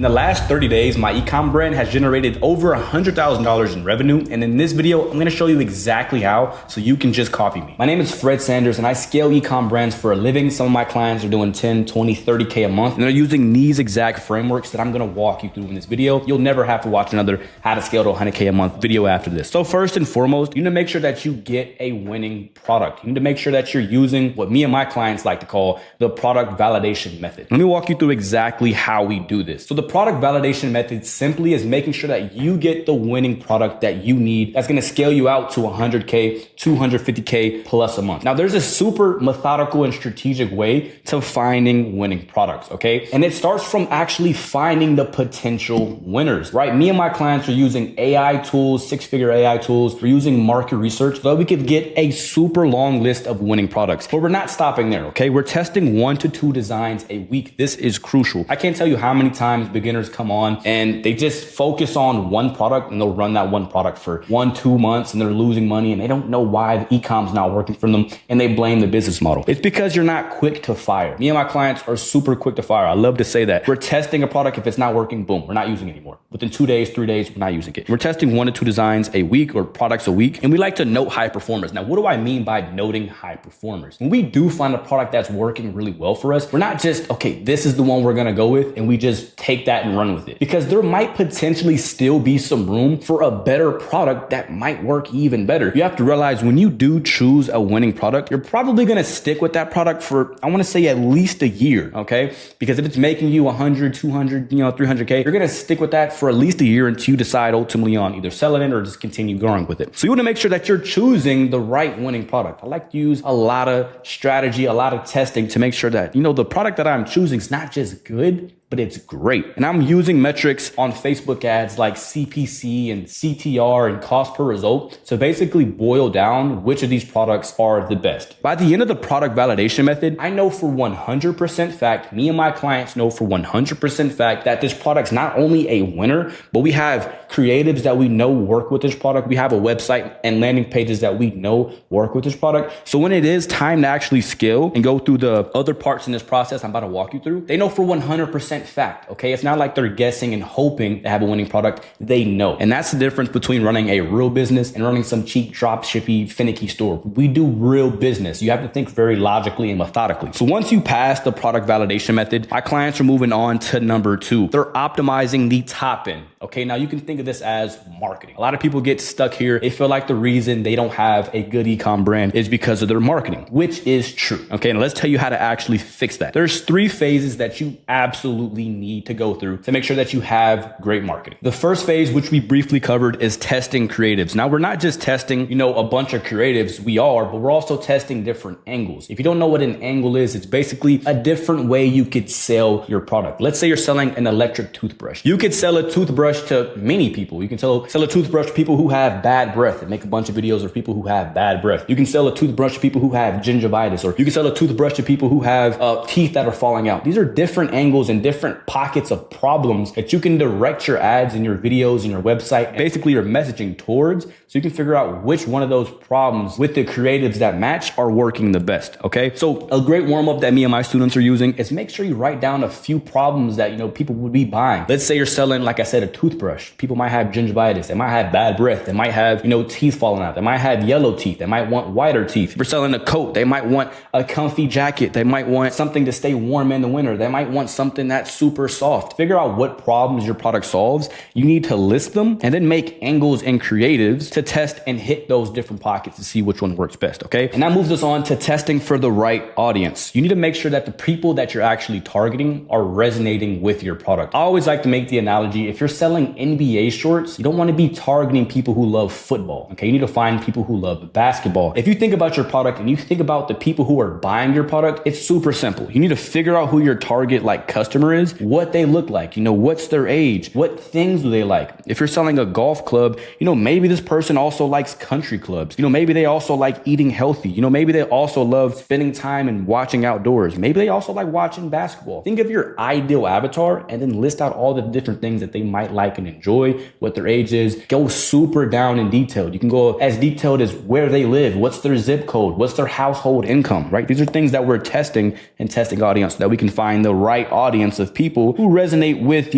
In the last 30 days, my ecom brand has generated over $100,000 in revenue. And in this video, I'm gonna show you exactly how so you can just copy me. My name is Fred Sanders and I scale ecom brands for a living. Some of my clients are doing 10, 20, 30K a month. And they're using these exact frameworks that I'm gonna walk you through in this video. You'll never have to watch another how to scale to 100K a month video after this. So first and foremost, you need to make sure that you get a winning product. You need to make sure that you're using what me and my clients like to call the product validation method. Let me walk you through exactly how we do this. So the product validation method simply is making sure that you get the winning product that you need that's going to scale you out to 100K, 250K plus a month. Now there's a super methodical and strategic way to finding winning products, okay? And it starts from actually finding the potential winners, right? Me and my clients are using AI tools, six-figure AI tools. We're using market research so that we could get a super long list of winning products. But we're not stopping there, okay? We're testing 1 to 2 designs a week. This is crucial. I can't tell you how many times beginners come on and they just focus on one product and they'll run that one product for 1-2 months and they're losing money and they don't know why the e-com's not working for them and they blame the business model. It's because you're not quick to fire. Me and my clients are super quick to fire. I love to say that. We're testing a product. If it's not working, boom, we're not using it anymore. Within 2 days, 3 days, we're not using it. We're testing 1 to 2 designs a week or products a week. And we like to note high performers. Now, what do I mean by noting high performers? When we do find a product that's working really well for us, we're not just, okay, this is the one we're going to go with and we just take that and run with it, because there might potentially still be some room for a better product that might work even better. You have to realize when you do choose a winning product, you're probably going to stick with that product for, I want to say, at least a year. Okay. Because if it's making you 100, 200, 300K, you're going to stick with that for at least a year until you decide ultimately on either selling it or just continue growing with it. So you want to make sure that you're choosing the right winning product. I like to use a lot of strategy, a lot of testing to make sure that, the product that I'm choosing is not just good, but it's great. And I'm using metrics on Facebook ads like CPC and CTR and cost per result to basically boil down which of these products are the best. By the end of the product validation method, I know for 100% fact, me and my clients know for 100% fact that this product's not only a winner, but we have creatives that we know work with this product. We have a website and landing pages that we know work with this product. So when it is time to actually scale and go through the other parts in this process I'm about to walk you through, they know for 100% fact, okay? It's not like they're guessing and hoping to have a winning product. They know. And that's the difference between running a real business and running some cheap dropshipping finicky store. We do real business. You have to think very logically and methodically. So once you pass the product validation method, my clients are moving on to number 2. They're optimizing the top end. Okay, now you can think of this as marketing. A lot of people get stuck here. They feel like the reason they don't have a good ecom brand is because of their marketing, which is true. Okay, now let's tell you how to actually fix that. There's 3 phases that you absolutely need to go through to make sure that you have great marketing. The first phase, which we briefly covered, is testing creatives. Now, we're not just testing, a bunch of creatives. We are, but we're also testing different angles. If you don't know what an angle is, it's basically a different way you could sell your product. Let's say you're selling an electric toothbrush. You could sell a toothbrush to many people. You can sell a toothbrush to people who have bad breath and make a bunch of videos of people who have bad breath. You can sell a toothbrush to people who have gingivitis, or you can sell a toothbrush to people who have teeth that are falling out. These are different angles and different pockets of problems that you can direct your ads and your videos and your website, basically your messaging towards, so you can figure out which one of those problems with the creatives that match are working the best. Okay. So a great warm up that me and my students are using is make sure you write down a few problems that, people would be buying. Let's say you're selling, like I said, a toothbrush. People might have gingivitis. They might have bad breath. They might have, teeth falling out. They might have yellow teeth. They might want whiter teeth. If you're selling a coat, they might want a comfy jacket. They might want something to stay warm in the winter. They might want something that's super soft. Figure out what problems your product solves. You need to list them and then make angles and creatives to test and hit those different pockets to see which one works best. Okay. And that moves us on to testing for the right audience. You need to make sure that the people that you're actually targeting are resonating with your product. I always like to make the analogy, if you're selling NBA shorts, you don't want to be targeting people who love football. Okay. You need to find people who love basketball. If you think about your product and you think about the people who are buying your product, it's super simple. You need to figure out who your target customer is, what they look like, what's their age, what things do they like. If you're selling a golf club, maybe this person also likes country clubs. Maybe they also like eating healthy. Maybe they also love spending time and watching outdoors. Maybe they also like watching basketball. Think of your ideal avatar and then list out all the different things that they might like and enjoy, what their age is. Go super down and detailed. You can go as detailed as where they live, what's their zip code, what's their household income, right? These are things that we're testing and testing audience so that we can find the right audience of people who resonate with,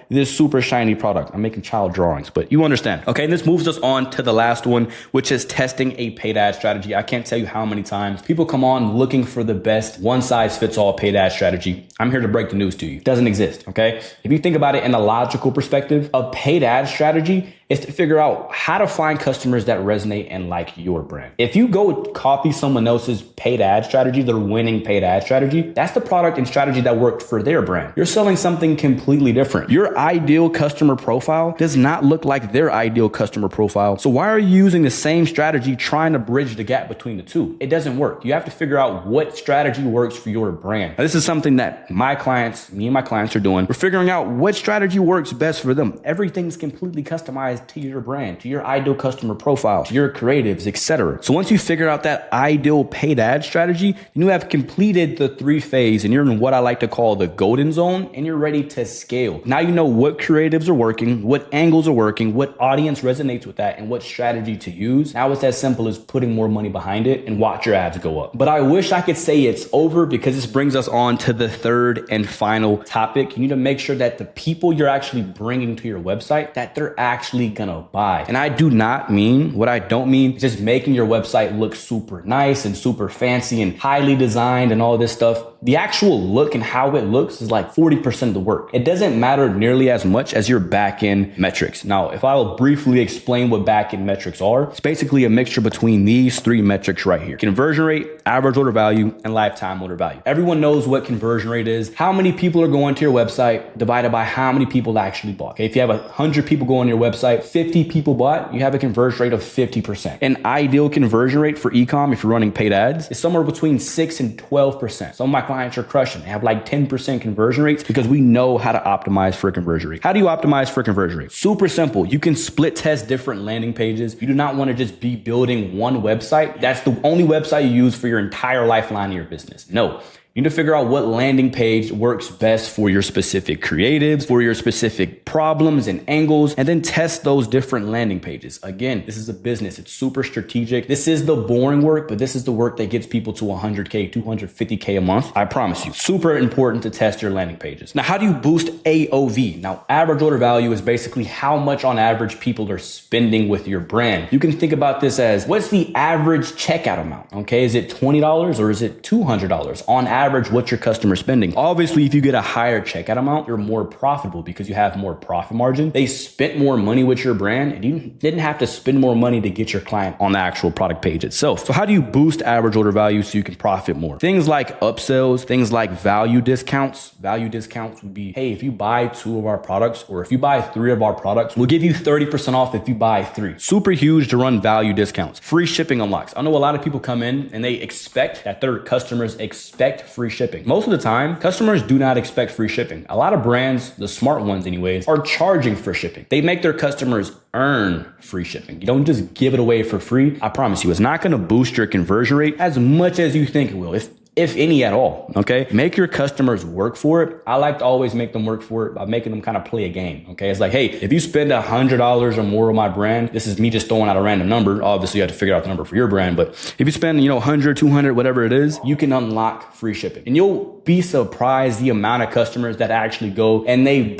this super shiny product. I'm making child drawings, but you understand. Okay, and this moves us on to the last one, which is testing a paid ad strategy. I can't tell you how many times people come on looking for the best one-size-fits-all paid ad strategy. I'm here to break the news to you. It doesn't exist, okay? If you think about it in a logical perspective, a paid ad strategy is to figure out how to find customers that resonate and like your brand. If you go copy someone else's paid ad strategy, their winning paid ad strategy, that's the product and strategy that worked for their brand. You're selling something completely different. Your ideal customer profile does not look like their ideal customer profile. So why are you using the same strategy trying to bridge the gap between the two? It doesn't work. You have to figure out what strategy works for your brand. Now, this is something that me and my clients are doing. We're figuring out what strategy works best for them. Everything's completely customized to your brand, to your ideal customer profile, to your creatives, etc. So once you figure out that ideal paid ad strategy, you have completed the 3 phase and you're in what I like to call the golden zone and you're ready to scale. Now you know what creatives are working, what angles are working, what audience resonates with that, and what strategy to use. Now it's as simple as putting more money behind it and watch your ads go up. But I wish I could say it's over, because this brings us on to the third and final topic. You need to make sure that the people you're actually bringing to your website, that they're actually gonna buy. And I don't mean just making your website look super nice and super fancy and highly designed and all this stuff. The actual look and how it looks is like 40% of the work. It doesn't matter nearly as much as your backend metrics. Now, if I will briefly explain what backend metrics are, it's basically a mixture between these 3 metrics right here: conversion rate, average order value, and lifetime order value. Everyone knows what conversion rate is. How many people are going to your website divided by how many people actually bought. Okay, if you have 100 people go on your website, 50 people bought, you have a conversion rate of 50%. An ideal conversion rate for ecom, if you're running paid ads, is somewhere between 6 and 12%. Some of my clients are crushing. They have like 10% conversion rates because we know how to optimize for conversion rate. How do you optimize for conversion rate? Super simple. You can split test different landing pages. You do not want to just be building one website. That's the only website you use for your entire lifeline of your business. No. You need to figure out what landing page works best for your specific creatives, for your specific problems and angles, and then test those different landing pages. Again, this is a business. It's super strategic. This is the boring work, but this is the work that gets people to 100K, 250K a month. I promise you, super important to test your landing pages. Now, how do you boost AOV? Now, average order value is basically how much on average people are spending with your brand. You can think about this as, what's the average checkout amount? Okay, is it $20 or is it $200? On average, what your customer spending. Obviously, if you get a higher checkout amount, you're more profitable because you have more profit margin. They spent more money with your brand and you didn't have to spend more money to get your client on the actual product page itself. So how do you boost average order value so you can profit more? Things like upsells, things like value discounts. Value discounts would be, hey, if you buy 2 of our products or if you buy 3 of our products, we'll give you 30% off if you buy 3. Super huge to run value discounts. Free shipping unlocks. I know a lot of people come in and they expect that their customers expect free shipping. Most of the time, customers do not expect free shipping. A lot of brands, the smart ones anyways, are charging for shipping. They make their customers earn free shipping. You don't just give it away for free. I promise you, it's not going to boost your conversion rate as much as you think it will. If any at all, okay? Make your customers work for it. I like to always make them work for it by making them kind of play a game, okay? It's like, hey, if you spend $100 or more on my brand, this is me just throwing out a random number. Obviously, you have to figure out the number for your brand, but if you spend, 100, 200, whatever it is, you can unlock free shipping. And you'll be surprised the amount of customers that actually go and they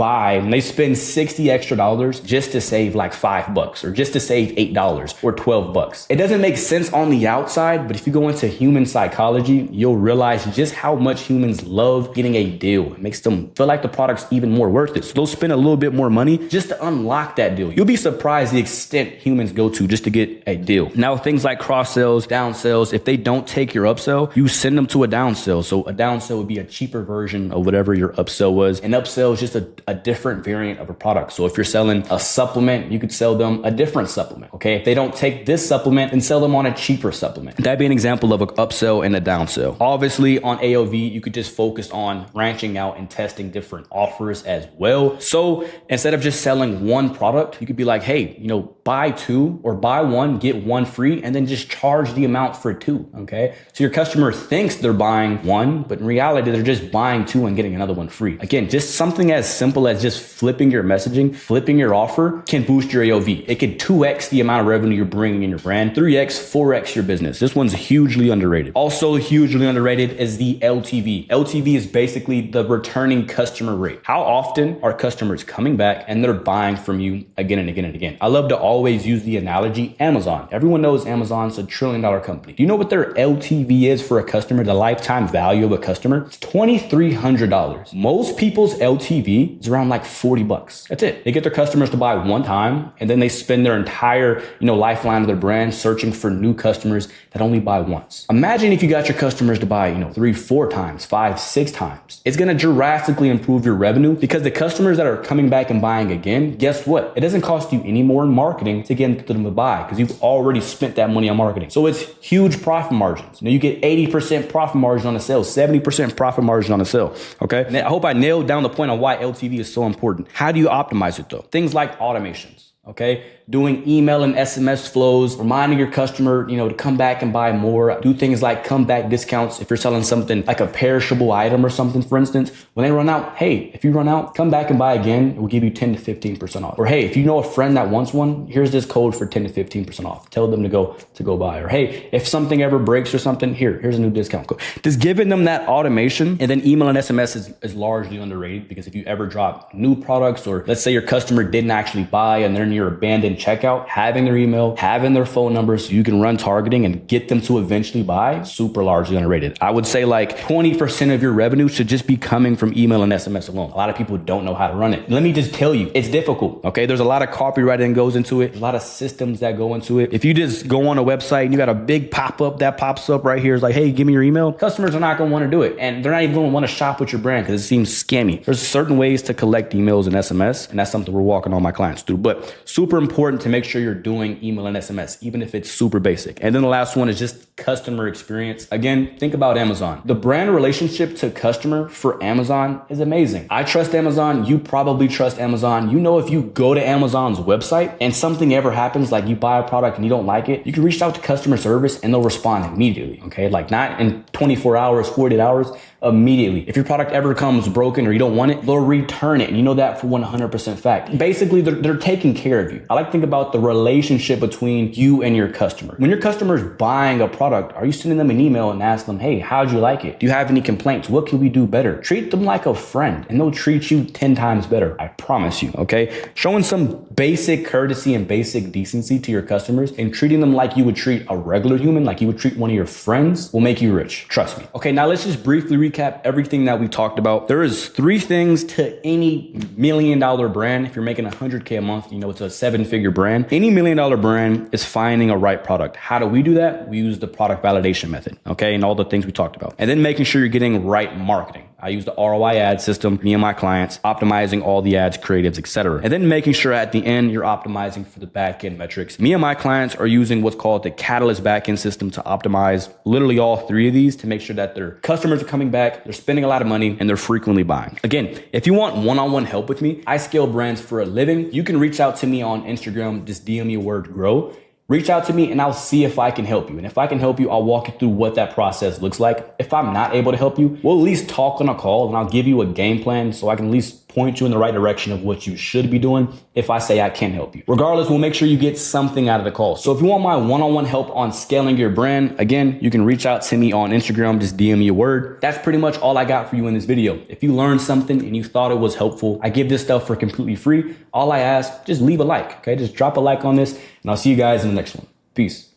spend $60 extra just to save like $5 or just to save $8 or $12. It doesn't make sense on the outside, but if you go into human psychology, you'll realize just how much humans love getting a deal. It makes them feel like the product's even more worth it. So they'll spend a little bit more money just to unlock that deal. You'll be surprised the extent humans go to just to get a deal. Now, things like cross sells, down sells, if they don't take your upsell, you send them to a down sell. So a down sell would be a cheaper version of whatever your upsell was. An upsell is just a different variant of a product. So if you're selling a supplement, you could sell them a different supplement. Okay. If they don't take this supplement, then sell them on a cheaper supplement. That'd be an example of an upsell and a down sell. Obviously on AOV, you could just focus on branching out and testing different offers as well. So instead of just selling one product, you could be like, hey, buy 2 or buy 1, get 1 free, and then just charge the amount for 2. Okay. So your customer thinks they're buying 1, but in reality, they're just buying 2 and getting another one free. Again, just something as simple as just flipping your messaging, flipping your offer can boost your AOV. It could 2x the amount of revenue you're bringing in your brand, 3x, 4x your business. This one's hugely underrated. Also hugely underrated underrated is the LTV. LTV is basically the returning customer rate. How often are customers coming back and they're buying from you again and again and again? I love to always use the analogy Amazon. Everyone knows Amazon's a $1 trillion company. Do you know what their LTV is for a customer, the lifetime value of a customer? It's $2,300. Most people's LTV is around like 40 bucks. That's it. They get their customers to buy one time and then they spend their entire, lifeline of their brand searching for new customers that only buy once. Imagine if you got your customers to buy, 3, 4 times, 5, 6 times. It's going to drastically improve your revenue because the customers that are coming back and buying again, guess what? It doesn't cost you any more in marketing to get them to buy because you've already spent that money on marketing. So it's huge profit margins. You get 80% profit margin on a sale, 70% profit margin on a sale. Okay. And I hope I nailed down the point on why LTV is so important. How do you optimize it though? Things like automations. Okay, doing email and SMS flows, reminding your customer, to come back and buy more. Do things like comeback discounts. If you're selling something like a perishable item or something, for instance, when they run out, hey, if you run out, come back and buy again. We'll give you 10 to 15% off. Or hey, if you know a friend that wants one, here's this code for 10 to 15% off. Tell them to go buy. Or hey, if something ever breaks or something, here's a new discount code. Just giving them that automation. And then email and SMS is largely underrated because if you ever drop new products or let's say your customer didn't actually buy and they're in your abandoned checkout, having their email, having their phone number so you can run targeting and get them to eventually buy, super largely underrated. I would say like 20% of your revenue should just be coming from email and SMS alone. A lot of people don't know how to run it. Let me just tell you, it's difficult. Okay. There's a lot of copywriting that goes into it. A lot of systems that go into it. If you just go on a website and you got a big pop-up that pops up right here, it's like, hey, give me your email. Customers are not going to want to do it. And they're not even going to want to shop with your brand because it seems scammy. There's certain ways to collect emails and SMS. And that's something we're walking all my clients through. But super important to make sure you're doing email and SMS, even if it's super basic. And then the last one is just customer experience. Again, think about Amazon. The brand relationship to customer for Amazon is amazing. I trust Amazon. You probably trust Amazon. If you go to Amazon's website and something ever happens, like you buy a product and you don't like it, you can reach out to customer service and they'll respond immediately. Okay. Like not in 24 hours, 48 hours, immediately. If your product ever comes broken or you don't want it, they'll return it. And you know that for 100% fact. Basically, they're taking care of you. I like to think about the relationship between you and your customer. When your customer is buying a product, are you sending them an email and ask them, hey, how'd you like it? Do you have any complaints? What can we do better? Treat them like a friend and they'll treat you 10 times better. I promise you. Okay. Showing some basic courtesy and basic decency to your customers and treating them like you would treat a regular human, like you would treat one of your friends, will make you rich. Trust me. Okay. Now let's just briefly recap everything that we talked about. There is 3 things to any $1 million brand. If you're making 100K a month, it's a 7-figure brand. Any $1 million brand is finding a right product. How do we do that? We use the product validation method. Okay. And all the things we talked about. And then making sure you're getting right marketing. I use the ROI ad system, me and my clients, optimizing all the ads, creatives, etc. And then making sure at the end, you're optimizing for the backend metrics. Me and my clients are using what's called the Catalyst backend system to optimize literally all 3 of these to make sure that their customers are coming back, they're spending a lot of money, and they're frequently buying. Again, if you want one-on-one help with me, I scale brands for a living. You can reach out to me on Instagram, just DM me a word, grow. Reach out to me and I'll see if I can help you. And if I can help you, I'll walk you through what that process looks like. If I'm not able to help you, we'll at least talk on a call and I'll give you a game plan so I can at least point you in the right direction of what you should be doing if I say I can help you. Regardless, we'll make sure you get something out of the call. So if you want my one-on-one help on scaling your brand, again, you can reach out to me on Instagram, just DM me a word. That's pretty much all I got for you in this video. If you learned something and you thought it was helpful, I give this stuff for completely free. All I ask, just leave a like, okay? Just drop a like on this and I'll see you guys in the next one. Peace.